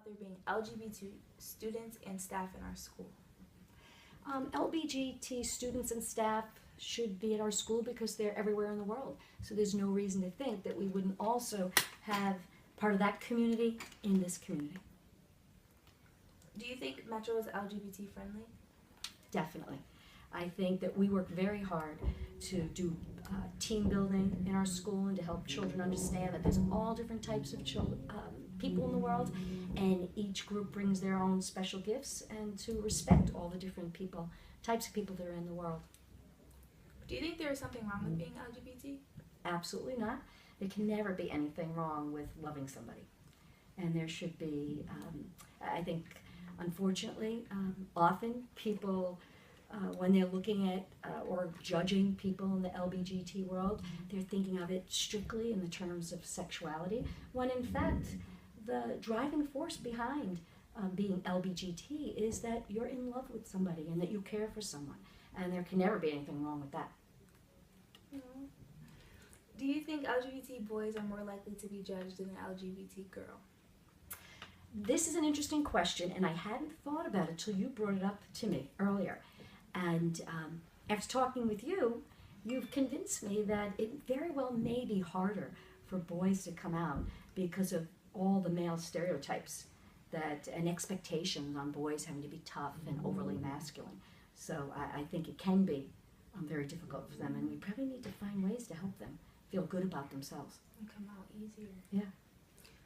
about there being LGBT students and staff in our school? LGBT students and staff should be at our school because they're everywhere in the world. So there's no reason to think that we wouldn't also have part of that community in this community. Do you think Metro is LGBT friendly? Definitely. I think that we work very hard to do team building in our school and to help children understand that there's all different types of people in the world, and each group brings their own special gifts, and to respect all the different types of people that are in the world. Do you think there is something wrong with being LGBT? Absolutely not. There can never be anything wrong with loving somebody. And there should be, I think, unfortunately, often people, when they're looking at or judging people in the LGBT world, they're thinking of it strictly in the terms of sexuality, when in fact, the driving force behind being LGBT is that you're in love with somebody and that you care for someone. And there can never be anything wrong with that. Do you think LGBT boys are more likely to be judged than an LGBT girl? This is an interesting question, and I hadn't thought about it till you brought it up to me earlier. And after talking with you, you've convinced me that it very well may be harder for boys to come out because of all the male stereotypes and expectations on boys having to be tough and overly masculine. So I think it can be very difficult for them, and we probably need to find ways to help them feel good about themselves. And come out easier. Yeah.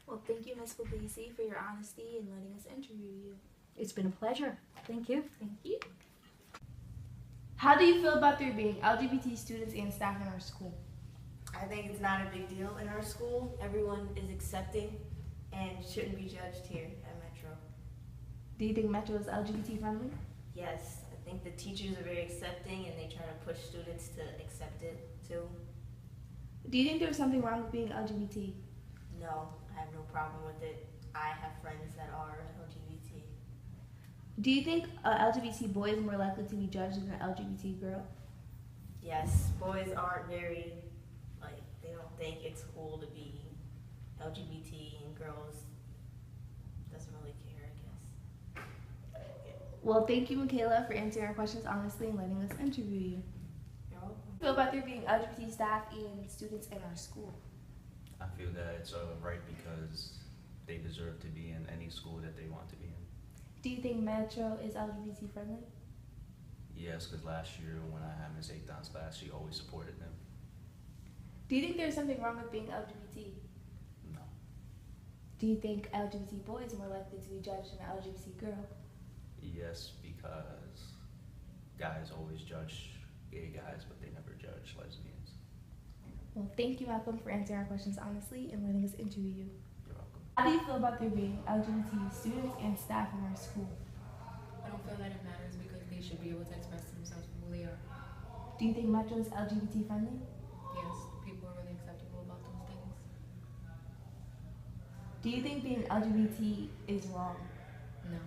Well, thank you, Ms. Puglisi, for your honesty and letting us interview you. It's been a pleasure. Thank you. Thank you. How do you feel about there being LGBT students and staff in our school? I think it's not a big deal in our school. Everyone is accepting and shouldn't be judged here at Metro. Do you think Metro is LGBT friendly? Yes, I think the teachers are very accepting and they try to push students to accept it too. Do you think there's something wrong with being LGBT? No, I have no problem with it. I have friends that are LGBT. Do you think an LGBT boy is more likely to be judged than an LGBT girl? Yes, boys aren't very, they don't think it's cool to be LGBT, and girls doesn't really care, I guess. Well, thank you, Michaela, for answering our questions honestly and letting us interview you. You're welcome. How do you feel about there being LGBT staff and students in our school? I feel that it's right because they deserve to be in any school that they want to be in. Do you think Metro is LGBT friendly? Yes, because last year when I had Ms. Aikton's class, she always supported them. Do you think there's something wrong with being LGBT? No. Do you think LGBT boys are more likely to be judged than an LGBT girl? Yes, because guys always judge gay guys, but they never judge lesbians. Well, thank you, Malcolm, for answering our questions honestly and letting us interview you. You're welcome. How do you feel about there being LGBT students and staff in our school? I don't feel that it matters because they should be able to express themselves for who they are. Do you think Metro is LGBT friendly? Yes, people are really acceptable about those things. Do you think being LGBT is wrong? No.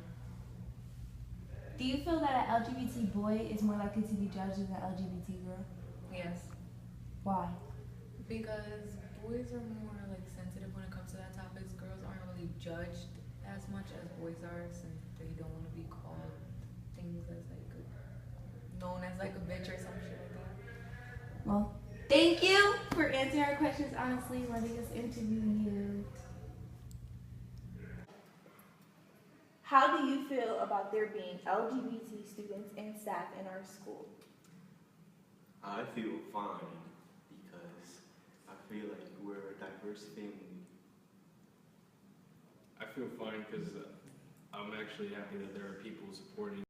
Do you feel that an LGBT boy is more likely to be judged than an LGBT girl? Yes. Why? Because boys are more sensitive when it comes to that topics. Girls aren't really judged as much as boys are since they don't want to be called things as known as a bitch or some shit like that. Well, thank you for answering our questions honestly and letting us interview you. How do you feel about there being LGBT students and staff in our school? I feel fine because I feel like we're a diverse family. I feel fine because I'm actually happy that there are people supporting